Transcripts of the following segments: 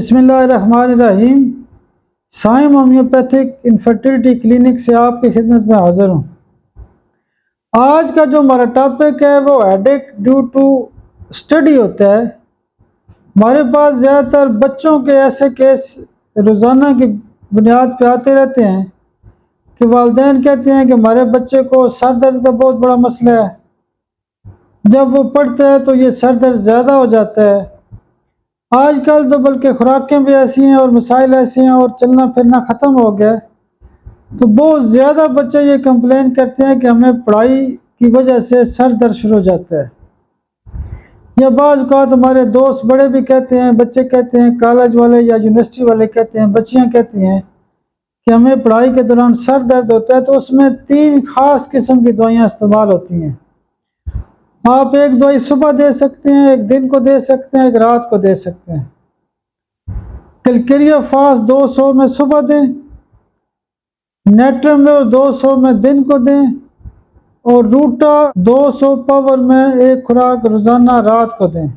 बिस्मिल्लाहिर्रहमानिर्रहीम। Saim homeopathic infertility clinic से आपकी खिदमत में हाजिर हूँ। आज का जो हमारा टॉपिक है वो हेडेक ड्यू टू स्टडी होता है। हमारे पास ज़्यादातर बच्चों के ऐसे केस रोज़ाना की बुनियाद पे आते रहते हैं कि वालिदैन कहते हैं कि हमारे बच्चे को सर दर्द का बहुत बड़ा मसला है। जब वो पढ़ता है तो ये सर दर्द ज़्यादा हो जाता है। आजकल तो बल्कि खुराकें भी ऐसी हैं और मसाइल ऐसे हैं और चलना फिरना ख़त्म हो गया है, तो बहुत ज़्यादा बच्चे ये कंप्लेन करते हैं कि हमें पढ़ाई की वजह से सर दर्द शुरू हो जाता है। या बाज़ औक़ात हमारे दोस्त बड़े भी कहते हैं, बच्चे कहते हैं, कॉलेज वाले या यूनिवर्सिटी वाले कहते हैं, बच्चियाँ कहती हैं कि हमें पढ़ाई के दौरान सर दर्द होता है। तो उसमें 3 ख़ास किस्म की दवाइयाँ इस्तेमाल होती हैं। आप एक दवाई सुबह दे सकते हैं, एक दिन को दे सकते हैं, एक रात को दे सकते हैं। कैलकेरिया फास्ट 200 में सुबह दें, नेट्रमेल 200 में दिन को दें और रूटा 200 पावर में एक खुराक रोज़ाना रात को दें।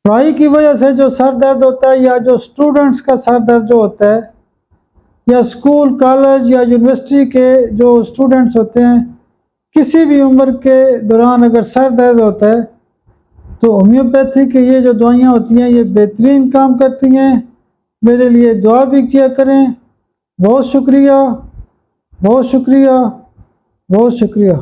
पढ़ाई की वजह से जो सर दर्द होता है या जो स्टूडेंट्स का सर दर्द जो होता है, या स्कूल कॉलेज या यूनिवर्सिटी के जो स्टूडेंट्स होते हैं, किसी भी उम्र के दौरान अगर सर दर्द होता है तो होम्योपैथी की ये जो दवाइयाँ होती हैं ये बेहतरीन काम करती हैं। मेरे लिए दुआ भी किया करें। बहुत शुक्रिया, बहुत शुक्रिया, बहुत शुक्रिया।